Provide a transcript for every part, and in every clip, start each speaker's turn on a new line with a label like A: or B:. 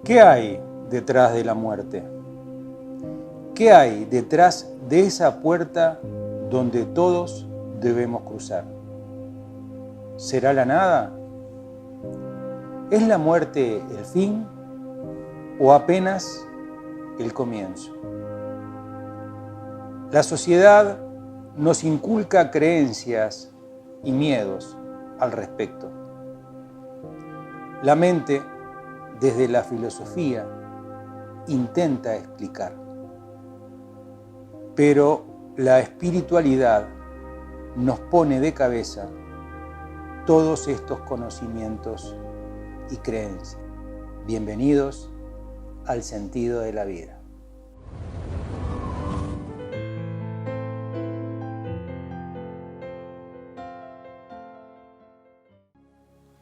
A: ¿Qué hay detrás de la muerte? ¿Qué hay detrás de esa puerta donde todos debemos cruzar? ¿Será la nada? ¿Es la muerte el fin o apenas el comienzo? La sociedad nos inculca creencias y miedos al respecto. La mente, desde la filosofía, intenta explicar. Pero la espiritualidad nos pone de cabeza todos estos conocimientos y creencias. Bienvenidos al sentido de la vida.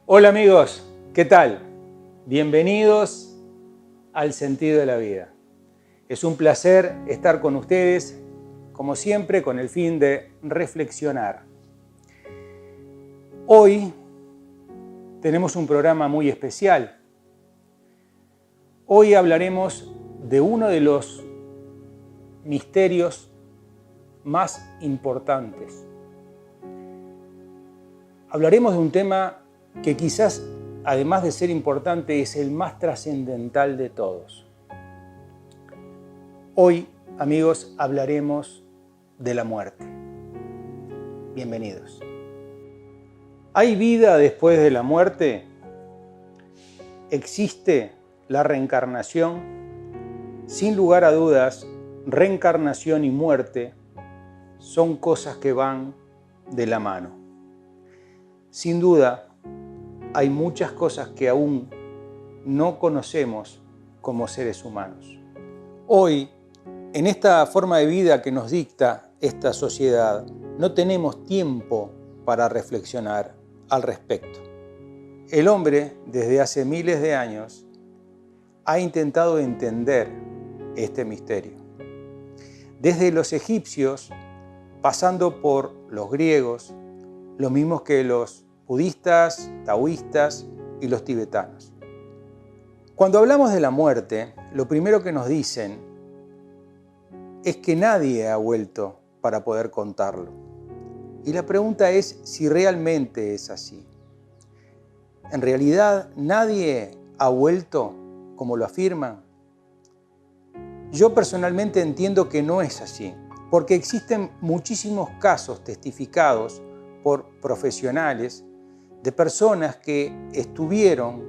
A: Hola amigos, ¿qué tal? Bienvenidos al sentido de la vida. Es un placer estar con ustedes, como siempre, con el fin de reflexionar. Hoy tenemos un programa muy especial. Hoy hablaremos de uno de los misterios más importantes. Hablaremos de un tema que quizás, además de ser importante, es el más trascendental de todos. Hoy, amigos, hablaremos de la muerte. Bienvenidos. ¿Hay vida después de la muerte? ¿Existe la reencarnación? Sin lugar a dudas, reencarnación y muerte son cosas que van de la mano. Sin duda, hay muchas cosas que aún no conocemos como seres humanos. Hoy, en esta forma de vida que nos dicta esta sociedad, no tenemos tiempo para reflexionar al respecto. El hombre, desde hace miles de años, ha intentado entender este misterio. Desde los egipcios, pasando por los griegos, los mismos que los budistas, taoístas y los tibetanos. Cuando hablamos de la muerte, lo primero que nos dicen es que nadie ha vuelto para poder contarlo. Y la pregunta es si realmente es así. En realidad, nadie ha vuelto como lo afirman. Yo personalmente entiendo que no es así, porque existen muchísimos casos testificados por profesionales de personas que estuvieron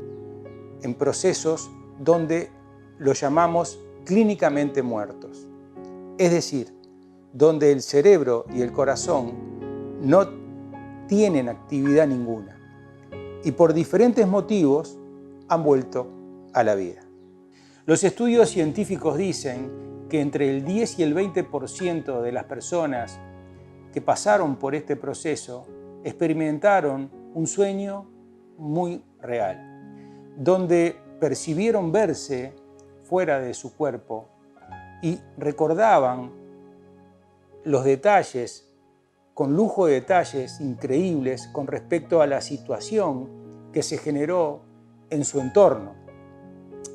A: en procesos donde los llamamos clínicamente muertos. Es decir, donde el cerebro y el corazón no tienen actividad ninguna y por diferentes motivos han vuelto a la vida. Los estudios científicos dicen que entre el 10 y el 20% de las personas que pasaron por este proceso experimentaron un sueño muy real, donde percibieron verse fuera de su cuerpo y recordaban los detalles, con lujo de detalles increíbles con respecto a la situación que se generó en su entorno.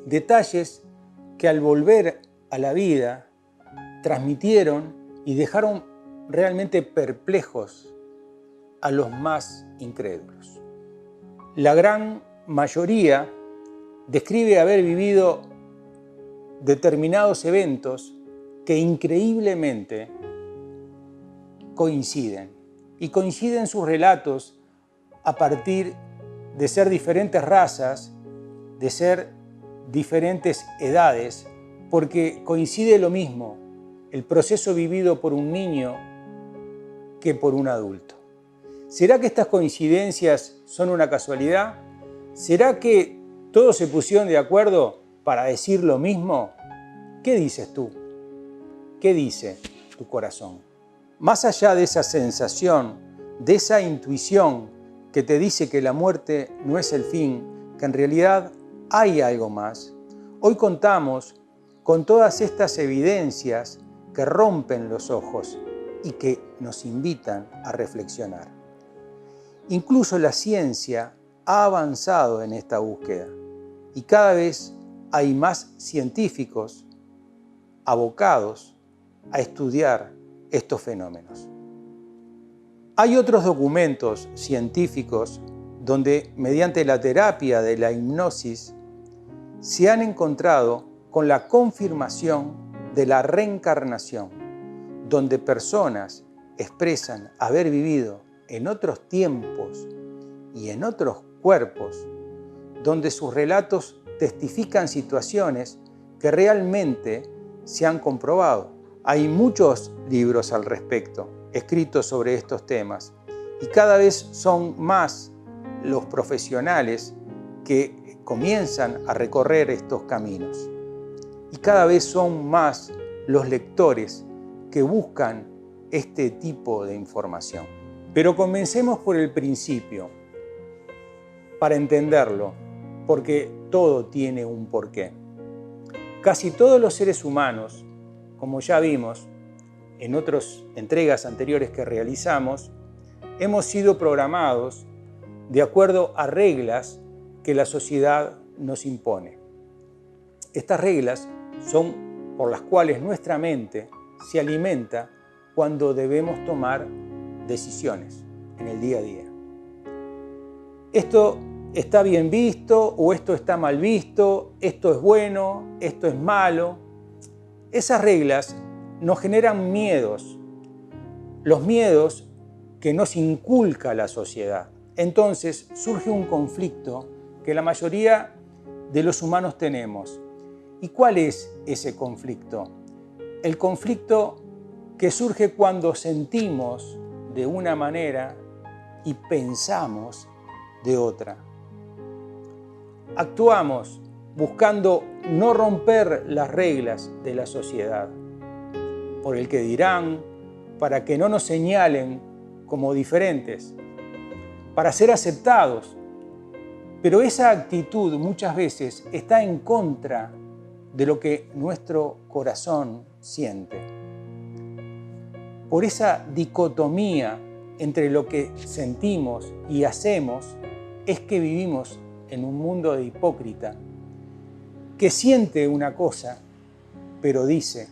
A: Detalles que al volver a la vida transmitieron y dejaron realmente perplejos a los más incrédulos. La gran mayoría describe haber vivido determinados eventos que increíblemente coinciden. Y coinciden sus relatos a partir de ser diferentes razas, de ser diferentes edades, porque coincide lo mismo el proceso vivido por un niño que por un adulto. ¿Será que estas coincidencias son una casualidad? ¿Será que todos se pusieron de acuerdo para decir lo mismo? ¿Qué dices tú? ¿Qué dice tu corazón? Más allá de esa sensación, de esa intuición que te dice que la muerte no es el fin, que en realidad hay algo más, hoy contamos con todas estas evidencias que rompen los ojos y que nos invitan a reflexionar. Incluso la ciencia ha avanzado en esta búsqueda y cada vez hay más científicos abocados a estudiar estos fenómenos. Hay otros documentos científicos donde, mediante la terapia de la hipnosis, se han encontrado con la confirmación de la reencarnación, donde personas expresan haber vivido en otros tiempos y en otros cuerpos, donde sus relatos testifican situaciones que realmente se han comprobado. Hay muchos libros al respecto, escritos sobre estos temas, y cada vez son más los profesionales que comienzan a recorrer estos caminos. Y cada vez son más los lectores que buscan este tipo de información. Pero comencemos por el principio, para entenderlo, porque todo tiene un porqué. Casi todos los seres humanos, como ya vimos en otras entregas anteriores que realizamos, hemos sido programados de acuerdo a reglas que la sociedad nos impone. Estas reglas son por las cuales nuestra mente se alimenta cuando debemos tomar decisiones en el día a día. Esto está bien visto o esto está mal visto, esto es bueno, esto es malo. Esas reglas nos generan miedos, los miedos que nos inculca la sociedad. Entonces surge un conflicto que la mayoría de los humanos tenemos. ¿Y cuál es ese conflicto? El conflicto que surge cuando sentimos de una manera y pensamos de otra. Actuamos buscando no romper las reglas de la sociedad, por el que dirán, para que no nos señalen como diferentes, para ser aceptados. Pero esa actitud muchas veces está en contra de lo que nuestro corazón siente. Por esa dicotomía entre lo que sentimos y hacemos es que vivimos en un mundo de hipócrita que siente una cosa pero dice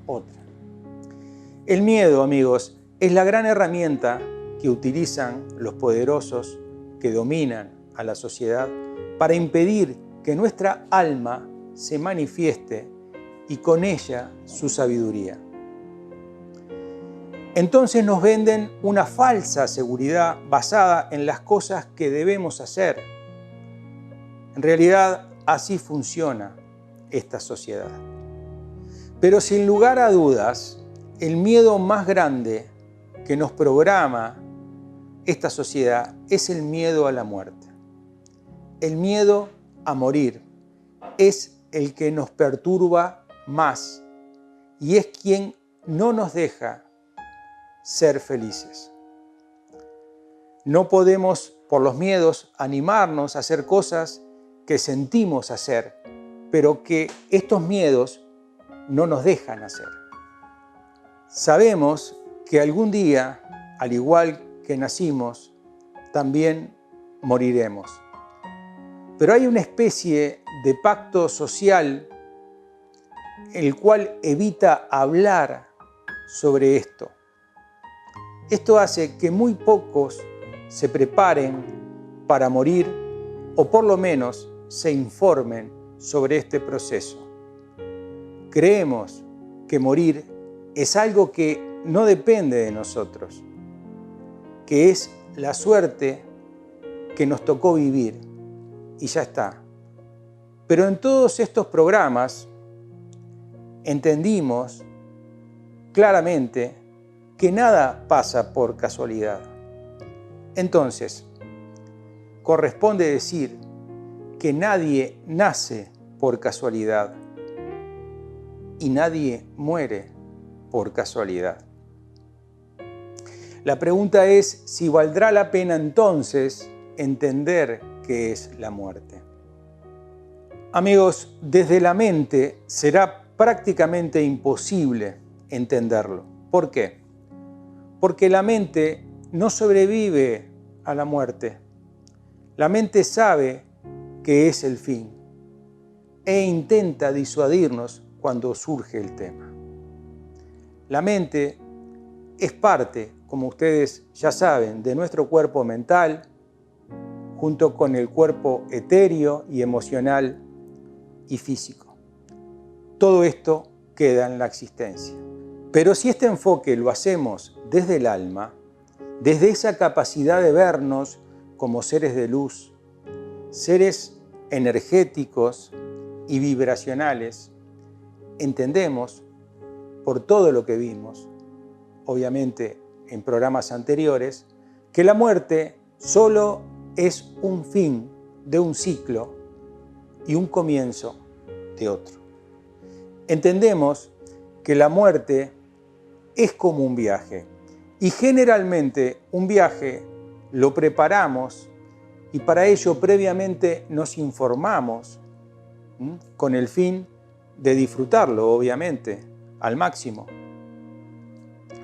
A: otra. El miedo, amigos, es la gran herramienta que utilizan los poderosos que dominan a la sociedad para impedir que nuestra alma se manifieste y con ella su sabiduría. Entonces nos venden una falsa seguridad basada en las cosas que debemos hacer. En realidad, así funciona esta sociedad. Pero sin lugar a dudas, el miedo más grande que nos programa esta sociedad es el miedo a la muerte. El miedo a morir es el que nos perturba más y es quien no nos deja ser felices. No podemos, por los miedos, animarnos a hacer cosas que sentimos hacer, pero que estos miedos no nos dejan hacer. Sabemos que algún día, al igual que nacimos, también moriremos. Pero hay una especie de pacto social el cual evita hablar sobre esto. Esto hace que muy pocos se preparen para morir o por lo menos se informen sobre este proceso. Creemos que morir es algo que no depende de nosotros, que es la suerte que nos tocó vivir y ya está. Pero en todos estos programas entendimos claramente que nada pasa por casualidad. Entonces, corresponde decir que nadie nace por casualidad y nadie muere por casualidad. La pregunta es si valdrá la pena entonces entender qué es la muerte. Amigos, desde la mente será prácticamente imposible entenderlo. ¿Por qué? Porque la mente no sobrevive a la muerte. La mente sabe que es el fin. e intenta disuadirnos cuando surge el tema. La mente es parte, como ustedes ya saben, de nuestro cuerpo mental, junto con el cuerpo etéreo y emocional y físico. Todo esto queda en la existencia. Pero si este enfoque lo hacemos desde el alma, desde esa capacidad de vernos como seres de luz, seres energéticos y vibracionales, entendemos, por todo lo que vimos, obviamente en programas anteriores, que la muerte solo es un fin de un ciclo y un comienzo de otro. Entendemos que la muerte es como un viaje y generalmente un viaje lo preparamos y para ello previamente nos informamos con el fin de disfrutarlo, obviamente, al máximo.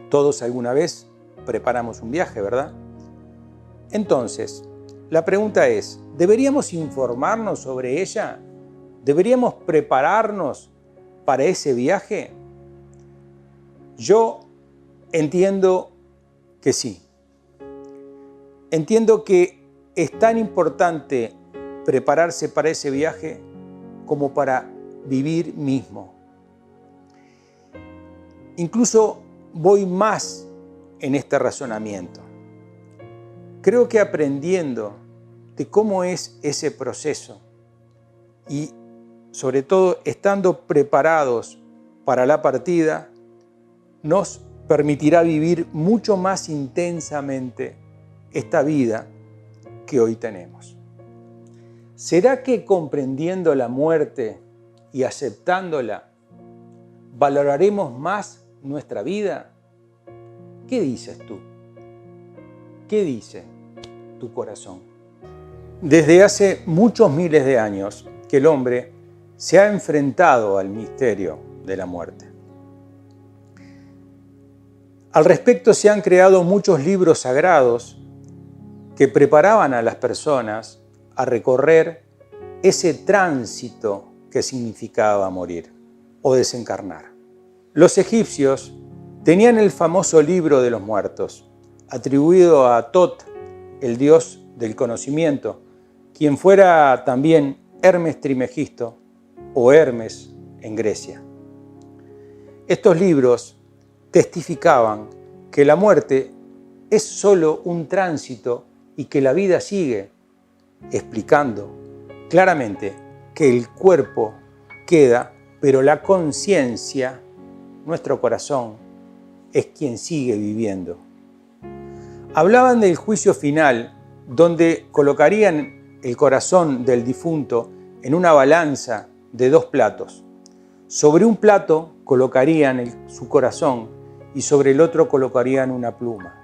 A: Todos alguna vez preparamos un viaje, ¿verdad? Entonces, la pregunta es, ¿deberíamos informarnos sobre ella? ¿Deberíamos prepararnos para ese viaje? Yo entiendo que sí. Entiendo que es tan importante prepararse para ese viaje como para vivir mismo. Incluso voy más en este razonamiento. Creo que aprendiendo de cómo es ese proceso y sobre todo estando preparados para la partida, nos permitirá vivir mucho más intensamente esta vida que hoy tenemos. ¿Será que comprendiendo la muerte y aceptándola, valoraremos más nuestra vida? ¿Qué dices tú? ¿Qué dice tu corazón? Desde hace muchos miles de años que el hombre se ha enfrentado al misterio de la muerte. Al respecto se han creado muchos libros sagrados que preparaban a las personas a recorrer ese tránsito que significaba morir o desencarnar. Los egipcios tenían el famoso libro de los muertos, atribuido a Tot, el dios del conocimiento, quien fuera también Hermes Trimegisto o Hermes en Grecia. Estos libros testificaban que la muerte es solo un tránsito y que la vida sigue, explicando claramente que el cuerpo queda, pero la conciencia, nuestro corazón, es quien sigue viviendo. Hablaban del juicio final, donde colocarían el corazón del difunto en una balanza de dos platos. Sobre un plato colocarían su corazón y sobre el otro colocarían una pluma.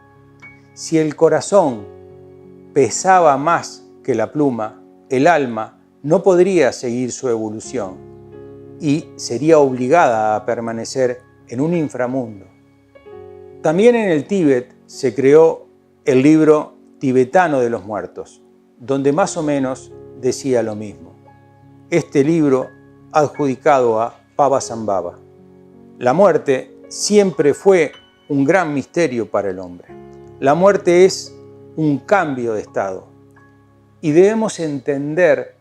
A: Si el corazón pesaba más que la pluma, el alma no podría seguir su evolución y sería obligada a permanecer en un inframundo. También en el Tíbet se creó el libro tibetano de los muertos, donde más o menos decía lo mismo. Este libro adjudicado a Pavasambhava. La muerte siempre fue un gran misterio para el hombre. La muerte es un cambio de estado y debemos entender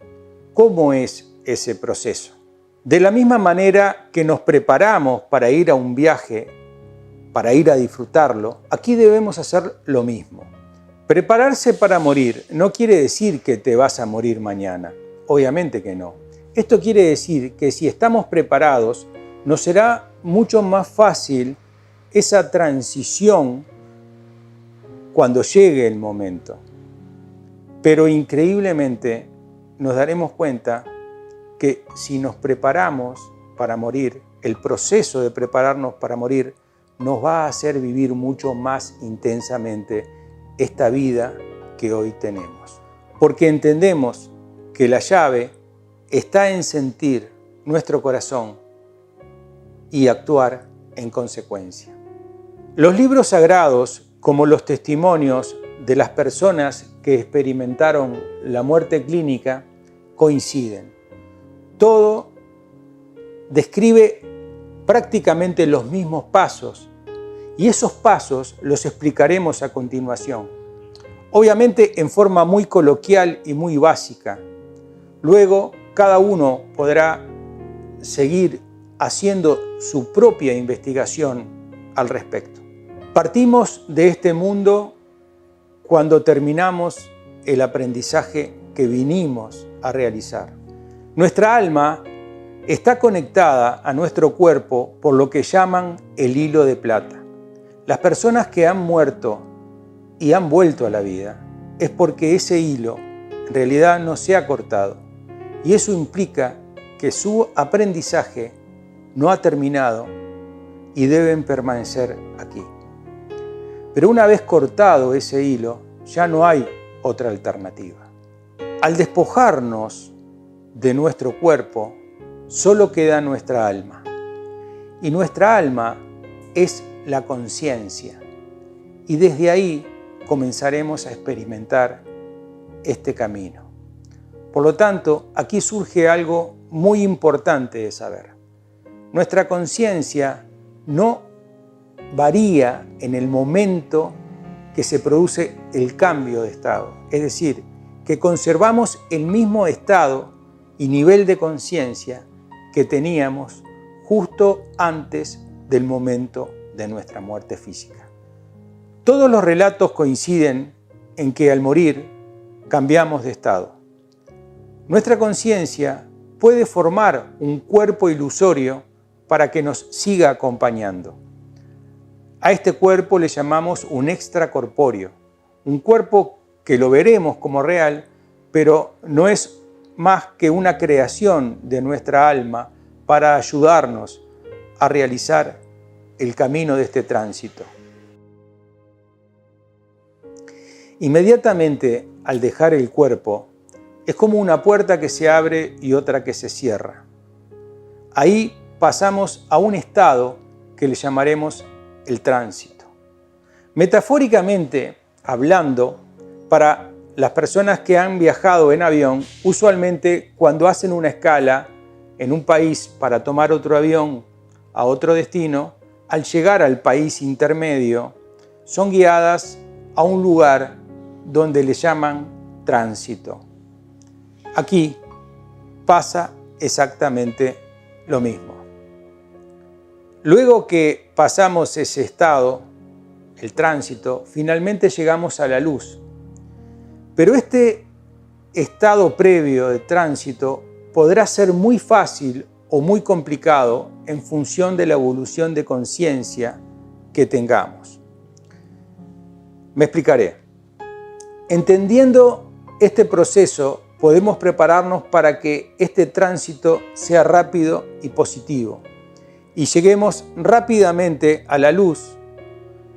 A: cómo es ese proceso. De la misma manera que nos preparamos para ir a un viaje, para ir a disfrutarlo, aquí debemos hacer lo mismo. Prepararse para morir no quiere decir que te vas a morir mañana. Obviamente que no. Esto quiere decir que si estamos preparados, nos será mucho más fácil esa transición cuando llegue el momento. Pero increíblemente nos daremos cuenta que si nos preparamos para morir, el proceso de prepararnos para morir nos va a hacer vivir mucho más intensamente esta vida que hoy tenemos. Porque entendemos que la llave está en sentir nuestro corazón y actuar en consecuencia. Los libros sagrados, como los testimonios de las personas que experimentaron la muerte clínica, coinciden. todo describe prácticamente los mismos pasos, y esos pasos los explicaremos a continuación. Obviamente en forma muy coloquial y muy básica. Luego cada uno podrá seguir haciendo su propia investigación al respecto. Partimos de este mundo cuando terminamos el aprendizaje que vinimos a realizar. Nuestra alma está conectada a nuestro cuerpo por lo que llaman el hilo de plata. Las personas que han muerto y han vuelto a la vida es porque ese hilo en realidad no se ha cortado, y eso implica que su aprendizaje no ha terminado y deben permanecer aquí. Pero una vez cortado ese hilo, ya no hay otra alternativa. Al despojarnos de nuestro cuerpo, solo queda nuestra alma. Y nuestra alma es la conciencia. Y desde ahí comenzaremos a experimentar este camino. Por lo tanto, aquí surge algo muy importante de saber. Nuestra conciencia no varía en el momento que se produce el cambio de estado. Es decir, que conservamos el mismo estado y nivel de conciencia que teníamos justo antes del momento de nuestra muerte física. Todos los relatos coinciden en que al morir cambiamos de estado. Nuestra conciencia puede formar un cuerpo ilusorio para que nos siga acompañando. A este cuerpo le llamamos un extracorpóreo, un cuerpo que lo veremos como real, pero no es más que una creación de nuestra alma para ayudarnos a realizar el camino de este tránsito. Inmediatamente al dejar el cuerpo, es como una puerta que se abre y otra que se cierra. Ahí pasamos a un estado que le llamaremos el tránsito. Metafóricamente hablando, para las personas que han viajado en avión, usualmente cuando hacen una escala en un país para tomar otro avión a otro destino, al llegar al país intermedio, son guiadas a un lugar donde le llaman tránsito. Aquí pasa exactamente lo mismo. Luego que pasamos ese estado, el tránsito, finalmente llegamos a la luz. Pero este estado previo de tránsito podrá ser muy fácil o muy complicado en función de la evolución de conciencia que tengamos. Me explicaré. Entendiendo este proceso, podemos prepararnos para que este tránsito sea rápido y positivo y lleguemos rápidamente a la luz,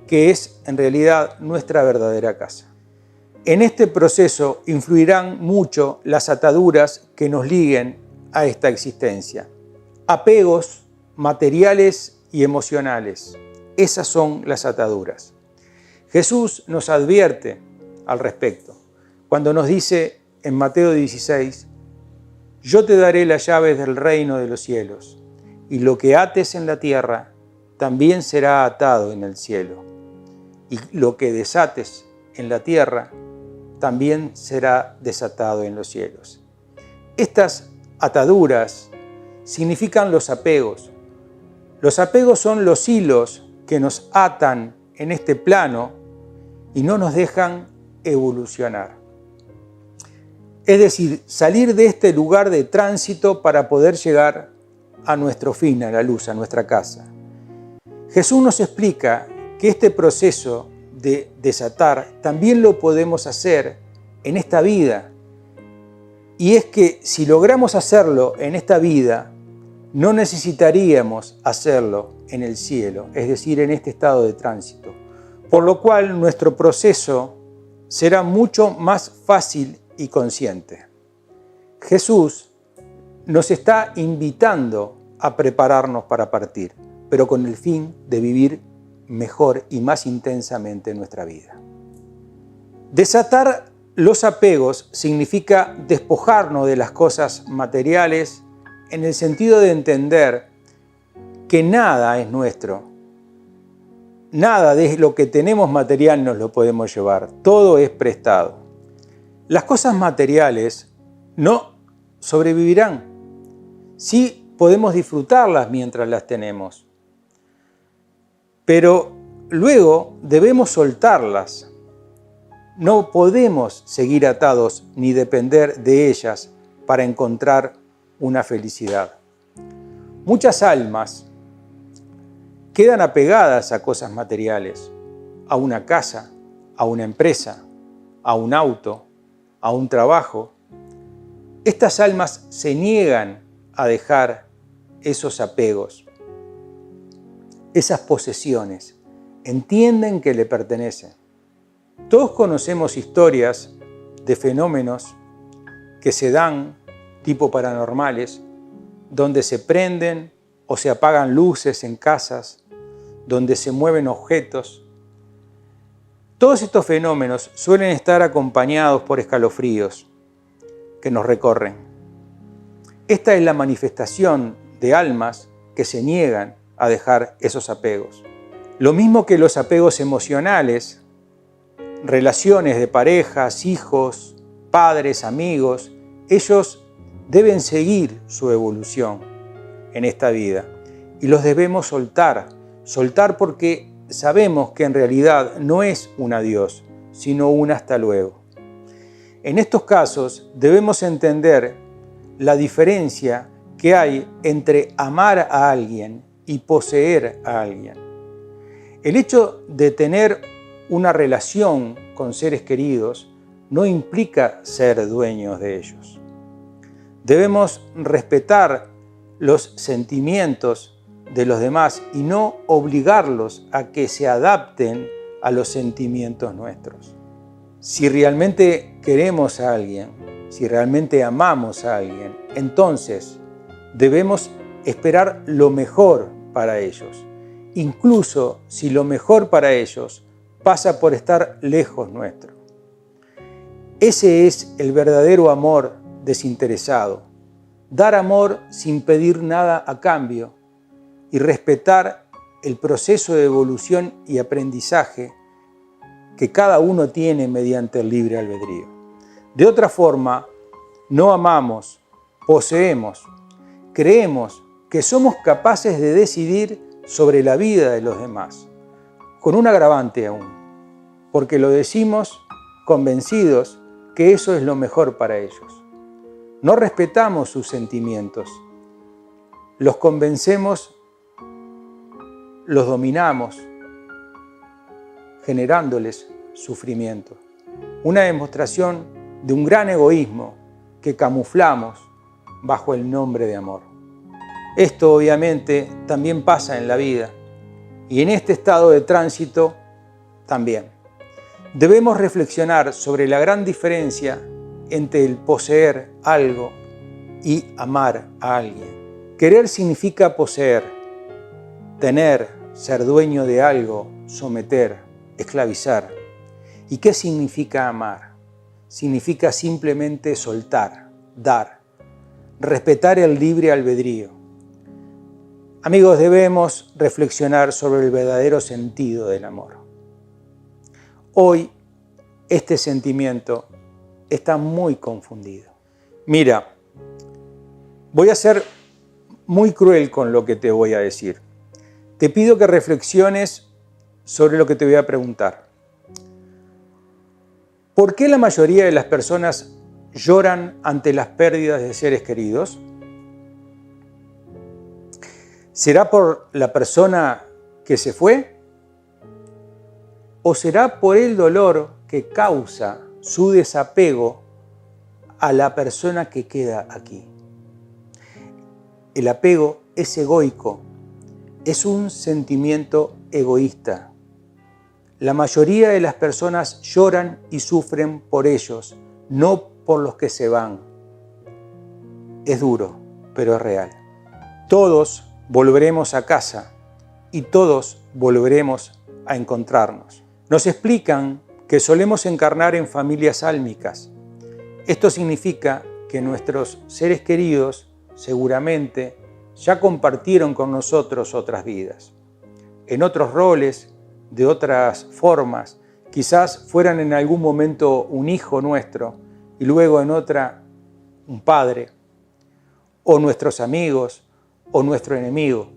A: que es en realidad nuestra verdadera casa. En este proceso influirán mucho las ataduras que nos liguen a esta existencia. Apegos materiales y emocionales. Esas son las ataduras. Jesús nos advierte al respecto cuando nos dice en Mateo 16, «Yo te daré las llaves del reino de los cielos, y lo que ates en la tierra también será atado en el cielo, y lo que desates en la tierra también será desatado en los cielos». Estas ataduras significan los apegos. Los apegos son los hilos que nos atan en este plano y no nos dejan evolucionar. Es decir, salir de este lugar de tránsito para poder llegar a nuestro fin, a la luz, a nuestra casa. Jesús nos explica que este proceso de desatar también lo podemos hacer en esta vida. Y es que si logramos hacerlo en esta vida, no necesitaríamos hacerlo en el cielo, es decir, en este estado de tránsito. Por lo cual nuestro proceso será mucho más fácil y consciente. Jesús nos está invitando a prepararnos para partir, pero con el fin de vivir mejor y más intensamente nuestra vida. Desatar los apegos significa despojarnos de las cosas materiales en el sentido de entender que nada es nuestro. Nada de lo que tenemos material nos lo podemos llevar. Todo es prestado. Las cosas materiales no sobrevivirán. Sí podemos disfrutarlas mientras las tenemos. Pero luego debemos soltarlas. No podemos seguir atados ni depender de ellas para encontrar una felicidad. Muchas almas quedan apegadas a cosas materiales, a una casa, a una empresa, a un auto, a un trabajo. Estas almas se niegan a dejar esos apegos, esas posesiones. Entienden que le pertenecen. Todos conocemos historias de fenómenos que se dan, tipo paranormales, donde se prenden o se apagan luces en casas, donde se mueven objetos. Todos estos fenómenos suelen estar acompañados por escalofríos que nos recorren. Esta es la manifestación de almas que se niegan a dejar esos apegos. Lo mismo que los apegos emocionales, relaciones de parejas, hijos, padres, amigos, ellos deben seguir su evolución en esta vida y los debemos soltar porque sabemos que en realidad no es un adiós, sino un hasta luego. En estos casos debemos entender la diferencia que hay entre amar a alguien y poseer a alguien. El hecho de tener una relación con seres queridos no implica ser dueños de ellos. Debemos respetar los sentimientos de los demás y no obligarlos a que se adapten a los sentimientos nuestros. Si realmente queremos a alguien, si realmente amamos a alguien, entonces debemos esperar lo mejor para ellos, incluso si lo mejor para ellos pasa por estar lejos nuestro. Ese es el verdadero amor desinteresado. Dar amor sin pedir nada a cambio y respetar el proceso de evolución y aprendizaje que cada uno tiene mediante el libre albedrío. De otra forma, no amamos, poseemos, creemos que somos capaces de decidir sobre la vida de los demás, con un agravante aún, porque lo decimos convencidos que eso es lo mejor para ellos. No respetamos sus sentimientos, los convencemos, los dominamos, generándoles sufrimiento. Una demostración de un gran egoísmo que camuflamos bajo el nombre de amor. Esto obviamente también pasa en la vida y en este estado de tránsito también. Debemos reflexionar sobre la gran diferencia entre el poseer algo y amar a alguien. Querer significa poseer, tener, ser dueño de algo, someter, esclavizar. ¿Y qué significa amar? Significa simplemente soltar, dar, respetar el libre albedrío. Amigos, debemos reflexionar sobre el verdadero sentido del amor. Hoy, este sentimiento está muy confundido. Mira, voy a ser muy cruel con lo que te voy a decir. Te pido que reflexiones sobre lo que te voy a preguntar. ¿Por qué la mayoría de las personas lloran ante las pérdidas de seres queridos? ¿Será por la persona que se fue? ¿O será por el dolor que causa su desapego a la persona que queda aquí? El apego es egoico, es un sentimiento egoísta. La mayoría de las personas lloran y sufren por ellos, no por los que se van. Es duro, pero es real. Todos volveremos a casa y todos volveremos a encontrarnos. Nos explican que solemos encarnar en familias álmicas. Esto significa que nuestros seres queridos seguramente ya compartieron con nosotros otras vidas, en otros roles, de otras formas. Quizás fueran en algún momento un hijo nuestro y luego en otra un padre, o nuestros amigos, o nuestro enemigo.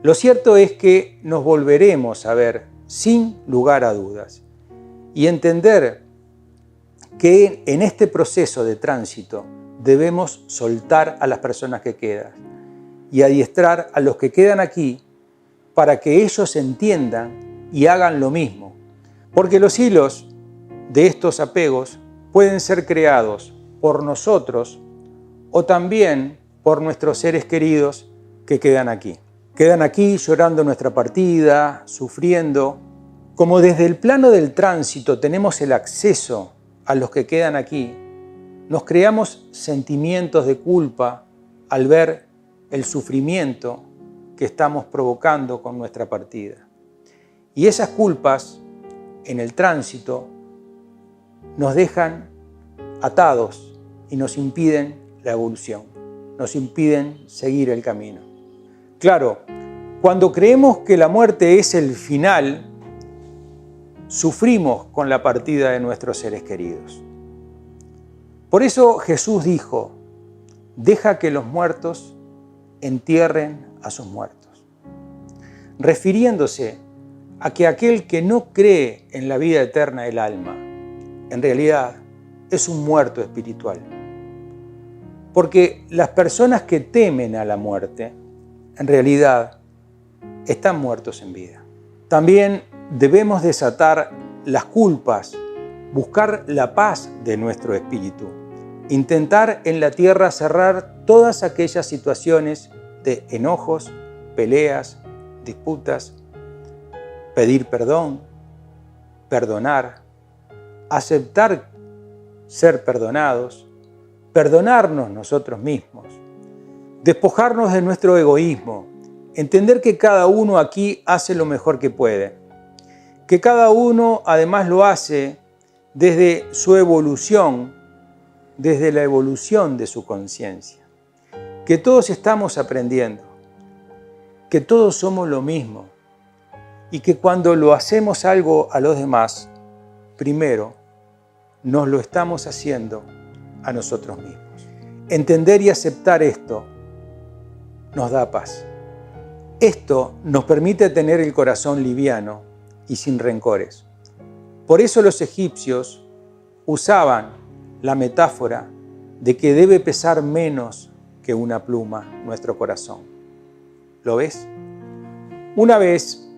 A: Lo cierto es que nos volveremos a ver sin lugar a dudas y entender que en este proceso de tránsito debemos soltar a las personas que quedan y adiestrar a los que quedan aquí para que ellos entiendan y hagan lo mismo. Porque los hilos de estos apegos pueden ser creados por nosotros o también por nuestros seres queridos que quedan aquí. Quedan aquí llorando nuestra partida, sufriendo. Como desde el plano del tránsito tenemos el acceso a los que quedan aquí, nos creamos sentimientos de culpa al ver el sufrimiento que estamos provocando con nuestra partida. Y esas culpas en el tránsito nos dejan atados y nos impiden la evolución, nos impiden seguir el camino. Claro, cuando creemos que la muerte es el final, sufrimos con la partida de nuestros seres queridos. Por eso Jesús dijo: deja que los muertos entierren a sus muertos, refiriéndose a que aquel que no cree en la vida eterna del alma, en realidad es un muerto espiritual. Porque las personas que temen a la muerte, en realidad están muertos en vida. También debemos desatar las culpas, buscar la paz de nuestro espíritu, intentar en la tierra cerrar todas aquellas situaciones de enojos, peleas, disputas, pedir perdón, perdonar, aceptar ser perdonados, perdonarnos nosotros mismos, despojarnos de nuestro egoísmo, entender que cada uno aquí hace lo mejor que puede, que cada uno además lo hace desde su evolución, desde la evolución de su conciencia, que todos estamos aprendiendo, que todos somos lo mismo y que cuando lo hacemos algo a los demás, primero nos lo estamos haciendo a nosotros mismos. Entender y aceptar esto nos da paz. Esto nos permite tener el corazón liviano y sin rencores. Por eso los egipcios usaban la metáfora de que debe pesar menos que una pluma nuestro corazón. ¿Lo ves? Una vez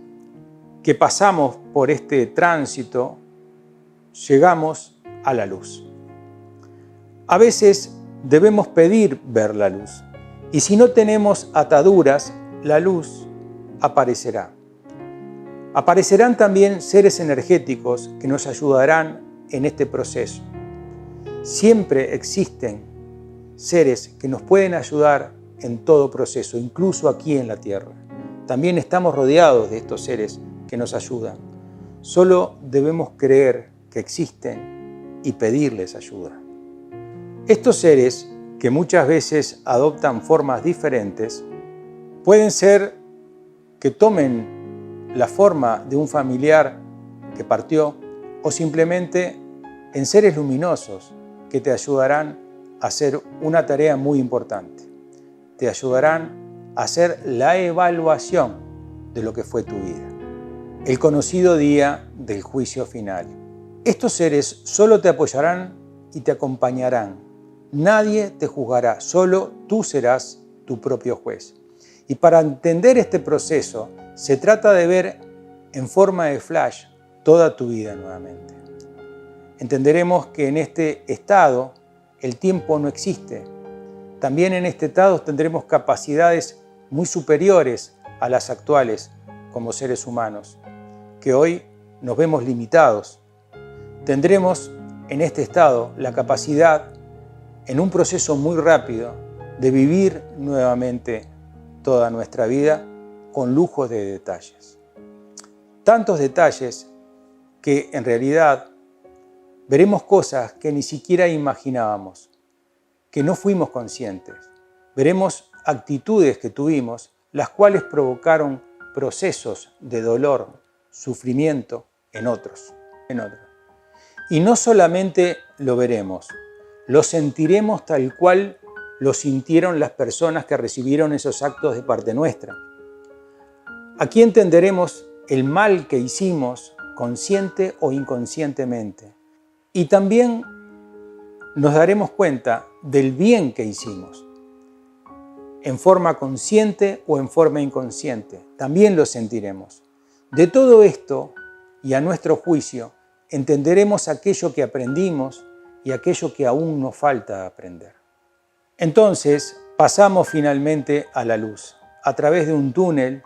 A: que pasamos por este tránsito, llegamos a la luz. A veces debemos pedir ver la luz, y si no tenemos ataduras, la luz aparecerá. Aparecerán también seres energéticos que nos ayudarán en este proceso. Siempre existen seres que nos pueden ayudar en todo proceso, incluso aquí en la tierra. También estamos rodeados de estos seres que nos ayudan. Solo debemos creer que existen y pedirles ayuda. Estos seres, que muchas veces adoptan formas diferentes, pueden ser que tomen la forma de un familiar que partió o simplemente en seres luminosos que te ayudarán a hacer una tarea muy importante. Te ayudarán a hacer la evaluación de lo que fue tu vida. El conocido día del juicio final. Estos seres solo te apoyarán y te acompañarán. Nadie te juzgará, solo tú serás tu propio juez. Y para entender este proceso, se trata de ver en forma de flash toda tu vida nuevamente. Entenderemos que en este estado el tiempo no existe. También en este estado tendremos capacidades muy superiores a las actuales como seres humanos, que hoy nos vemos limitados. Tendremos en este estado la capacidad, en un proceso muy rápido, de vivir nuevamente toda nuestra vida con lujo de detalles. Tantos detalles que en realidad veremos cosas que ni siquiera imaginábamos, que no fuimos conscientes. Veremos actitudes que tuvimos, las cuales provocaron procesos de dolor, sufrimiento en otros. Y no solamente lo veremos, lo sentiremos tal cual lo sintieron las personas que recibieron esos actos de parte nuestra. Aquí entenderemos el mal que hicimos, consciente o inconscientemente. Y también nos daremos cuenta del bien que hicimos, en forma consciente o en forma inconsciente. También lo sentiremos. De todo esto, y a nuestro juicio, entenderemos aquello que aprendimos y aquello que aún nos falta aprender. Entonces, pasamos finalmente a la luz, a través de un túnel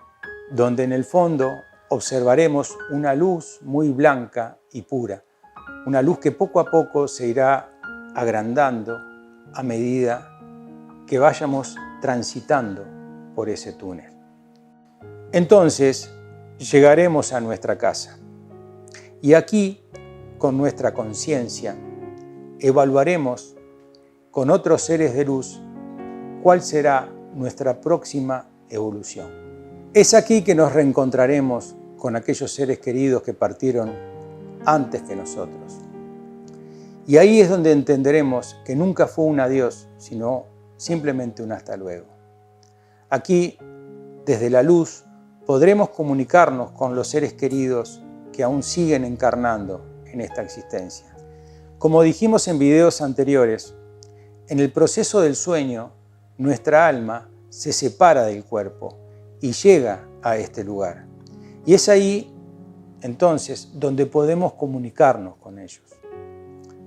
A: donde en el fondo observaremos una luz muy blanca y pura, una luz que poco a poco se irá agrandando a medida que vayamos transitando por ese túnel. Entonces, llegaremos a nuestra casa y aquí, con nuestra conciencia, evaluaremos con otros seres de luz cuál será nuestra próxima evolución. Es aquí que nos reencontraremos con aquellos seres queridos que partieron antes que nosotros. Y ahí es donde entenderemos que nunca fue un adiós, sino simplemente un hasta luego. Aquí, desde la luz, podremos comunicarnos con los seres queridos que aún siguen encarnando en esta existencia. Como dijimos en videos anteriores, en el proceso del sueño, nuestra alma se separa del cuerpo y llega a este lugar. Y es ahí, entonces, donde podemos comunicarnos con ellos,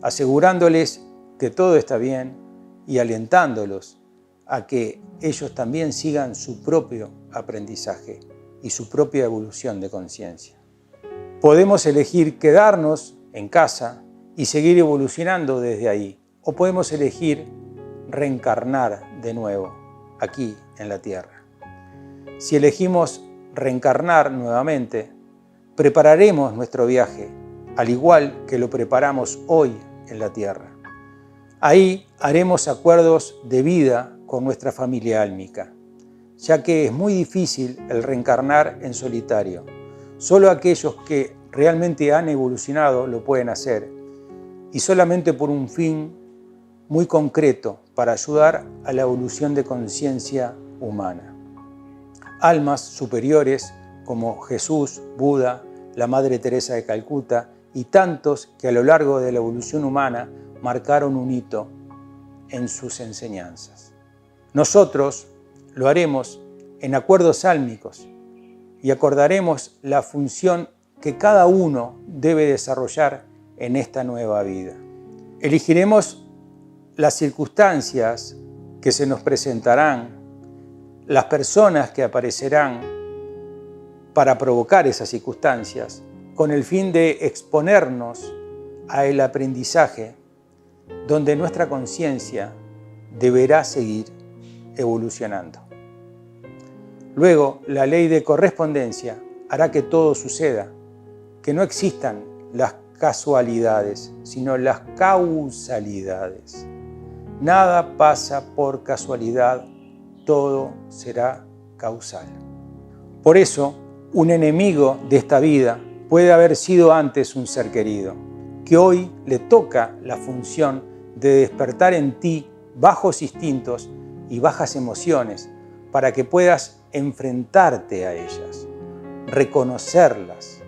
A: asegurándoles que todo está bien y alentándolos a que ellos también sigan su propio aprendizaje y su propia evolución de conciencia. Podemos elegir quedarnos en casa y seguir evolucionando desde ahí, o podemos elegir reencarnar de nuevo aquí en la Tierra. Si elegimos reencarnar nuevamente, prepararemos nuestro viaje, al igual que lo preparamos hoy en la Tierra. Ahí haremos acuerdos de vida con nuestra familia álmica, ya que es muy difícil el reencarnar en solitario. Solo aquellos que realmente han evolucionado lo pueden hacer, y solamente por un fin muy concreto, para ayudar a la evolución de conciencia humana. Almas superiores como Jesús, Buda, la Madre Teresa de Calcuta y tantos que a lo largo de la evolución humana marcaron un hito en sus enseñanzas. Nosotros lo haremos en acuerdos álmicos y acordaremos la función que cada uno debe desarrollar en esta nueva vida. Elegiremos las circunstancias que se nos presentarán, las personas que aparecerán para provocar esas circunstancias, con el fin de exponernos al aprendizaje donde nuestra conciencia deberá seguir evolucionando. Luego, la ley de correspondencia hará que todo suceda, que no existan las casualidades, sino las causalidades. Nada pasa por casualidad, todo será causal. Por eso, un enemigo de esta vida puede haber sido antes un ser querido, que hoy le toca la función de despertar en ti bajos instintos y bajas emociones para que puedas enfrentarte a ellas, reconocerlas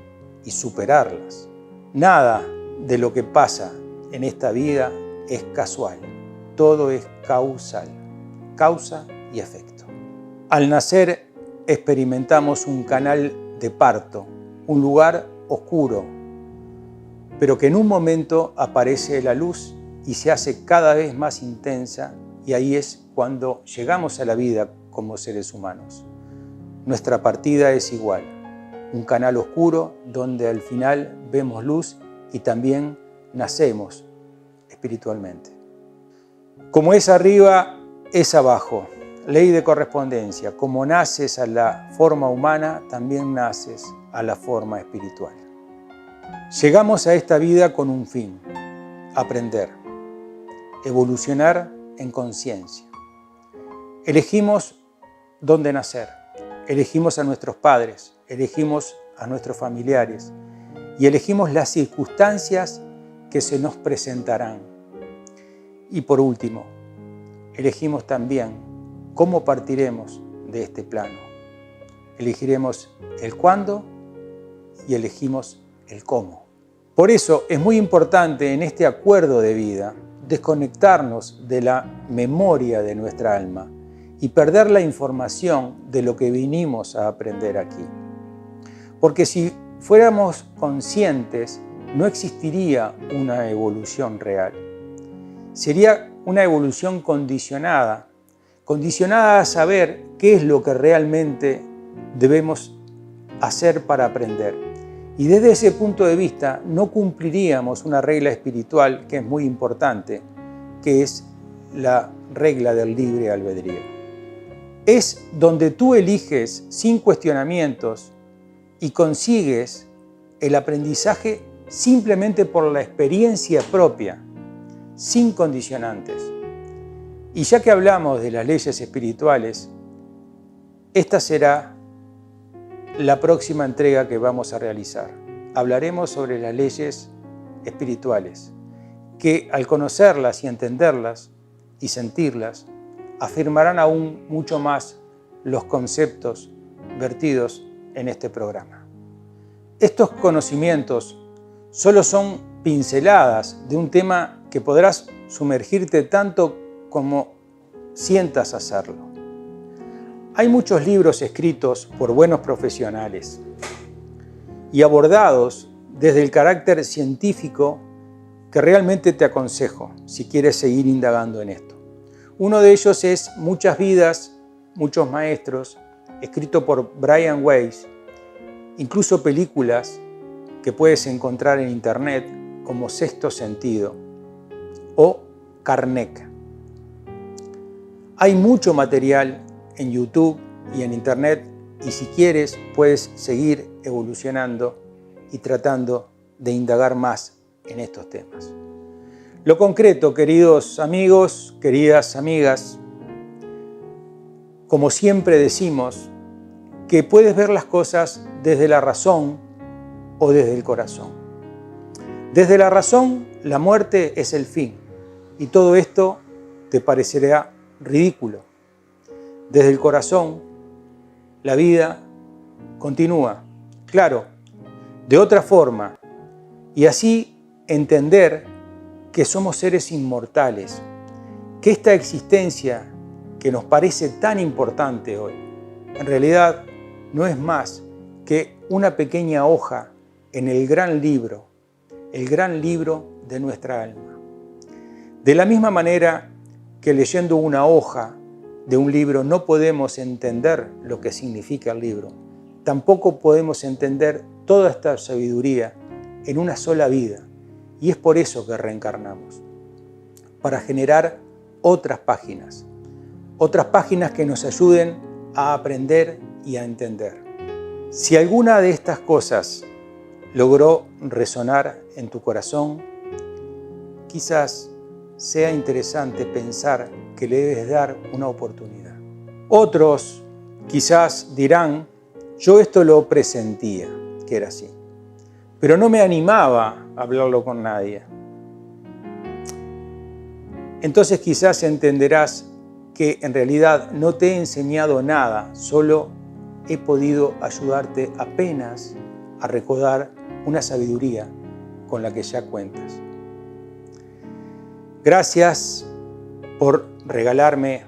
A: y superarlas. Nada de lo que pasa en esta vida es casual, todo es causal, causa y efecto. Al nacer experimentamos un canal de parto, un lugar oscuro, pero que en un momento aparece la luz y se hace cada vez más intensa, y ahí es cuando llegamos a la vida como seres humanos. Nuestra partida es igual, un canal oscuro donde al final vemos luz y también nacemos espiritualmente. Como es arriba, es abajo. Ley de correspondencia. Como naces a la forma humana, también naces a la forma espiritual. Llegamos a esta vida con un fin: aprender, evolucionar en conciencia. Elegimos dónde nacer, elegimos a nuestros padres, elegimos a nuestros familiares y elegimos las circunstancias que se nos presentarán. Y por último, elegimos también cómo partiremos de este plano. Elegiremos el cuándo y elegimos el cómo. Por eso es muy importante en este acuerdo de vida desconectarnos de la memoria de nuestra alma y perder la información de lo que vinimos a aprender aquí. Porque si fuéramos conscientes, no existiría una evolución real. Sería una evolución condicionada a saber qué es lo que realmente debemos hacer para aprender. Y desde ese punto de vista no cumpliríamos una regla espiritual que es muy importante, que es la regla del libre albedrío. Es donde tú eliges sin cuestionamientos y consigues el aprendizaje simplemente por la experiencia propia, sin condicionantes. Y ya que hablamos de las leyes espirituales, esta será la próxima entrega que vamos a realizar. Hablaremos sobre las leyes espirituales, que al conocerlas y entenderlas y sentirlas, afirmarán aún mucho más los conceptos vertidos en este programa. Estos conocimientos solo son pinceladas de un tema que podrás sumergirte tanto como sientas hacerlo. Hay muchos libros escritos por buenos profesionales y abordados desde el carácter científico que realmente te aconsejo si quieres seguir indagando en esto. Uno de ellos es Muchas vidas, muchos maestros, escrito por Brian Weiss, incluso películas que puedes encontrar en internet como Sexto Sentido o Karnak. Hay mucho material en YouTube y en internet y si quieres puedes seguir evolucionando y tratando de indagar más en estos temas. Lo concreto, queridos amigos, queridas amigas, como siempre decimos, que puedes ver las cosas desde la razón o desde el corazón. Desde la razón, la muerte es el fin y todo esto te parecerá ridículo. Desde el corazón, la vida continúa, claro, de otra forma, y así entender que somos seres inmortales, que esta existencia que nos parece tan importante hoy, en realidad no es más que una pequeña hoja en el gran libro de nuestra alma. De la misma manera que leyendo una hoja de un libro no podemos entender lo que significa el libro, tampoco podemos entender toda esta sabiduría en una sola vida. Y es por eso que reencarnamos, para generar otras páginas que nos ayuden a aprender y a entender. Si alguna de estas cosas logró resonar en tu corazón, quizás sea interesante pensar que le debes dar una oportunidad. Otros quizás dirán, yo esto lo presentía, que era así, pero no me animaba a hablarlo con nadie. Entonces quizás entenderás que en realidad no te he enseñado nada, solo he podido ayudarte apenas a recordar una sabiduría con la que ya cuentas. Gracias por regalarme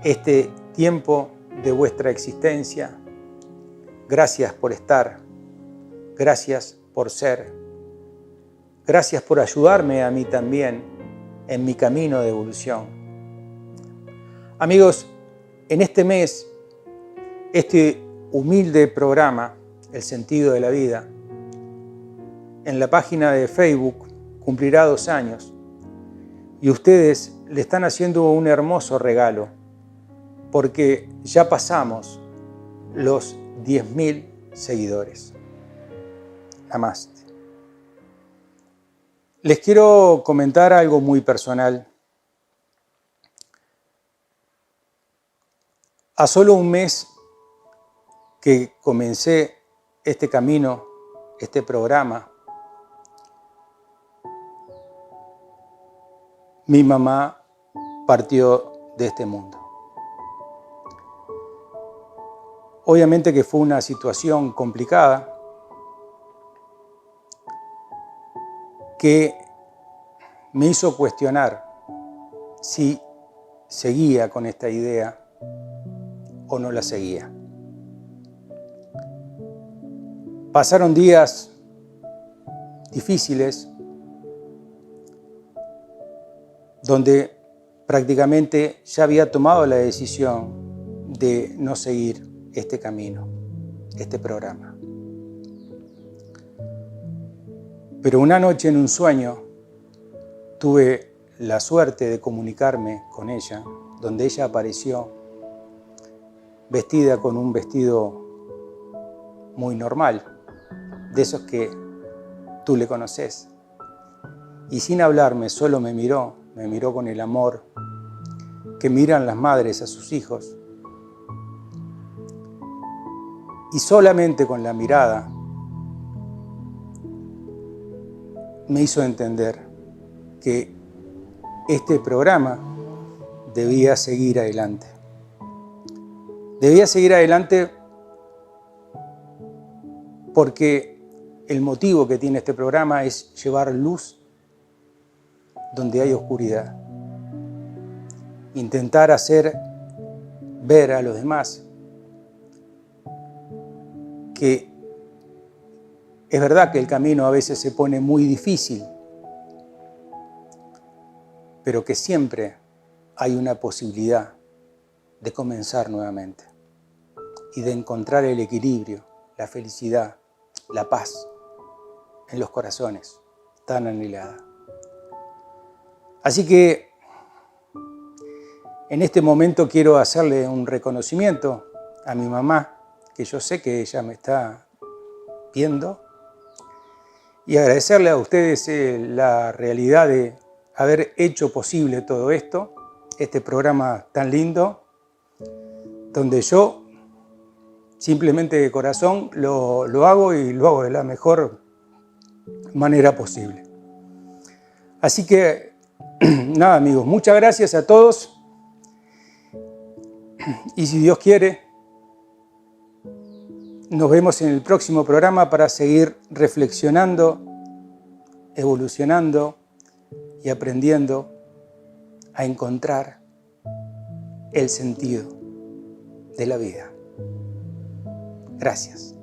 A: este tiempo de vuestra existencia. Gracias por estar. Gracias por ser. Gracias por ayudarme a mí también en mi camino de evolución. Amigos, en este mes, este humilde programa, El sentido de la vida, en la página de Facebook cumplirá 2 años y ustedes le están haciendo un hermoso regalo porque ya pasamos los 10.000 seguidores. Namaste. Les quiero comentar algo muy personal. A solo un mes que comencé este camino, este programa, mi mamá partió de este mundo. Obviamente que fue una situación complicada que me hizo cuestionar si seguía con esta idea o no la seguía. Pasaron días difíciles donde prácticamente ya había tomado la decisión de no seguir este camino, este programa. Pero una noche en un sueño tuve la suerte de comunicarme con ella, donde ella apareció vestida con un vestido muy normal, de esos que tú le conoces. Y sin hablarme, solo me miró con el amor que miran las madres a sus hijos. Y solamente con la mirada me hizo entender que este programa debía seguir adelante. Debía seguir adelante porque el motivo que tiene este programa es llevar luz donde hay oscuridad. Intentar hacer ver a los demás que es verdad que el camino a veces se pone muy difícil, pero que siempre hay una posibilidad de comenzar nuevamente y de encontrar el equilibrio, la felicidad, la paz en los corazones tan anhelada. Así que en este momento quiero hacerle un reconocimiento a mi mamá, que yo sé que ella me está viendo, y agradecerle a ustedes la realidad de haber hecho posible todo esto, este programa tan lindo, donde yo simplemente de corazón lo hago y lo hago de la mejor manera posible. Así que, nada amigos, muchas gracias a todos. Y si Dios quiere, nos vemos en el próximo programa para seguir reflexionando, evolucionando y aprendiendo a encontrar el sentido de la vida. Gracias.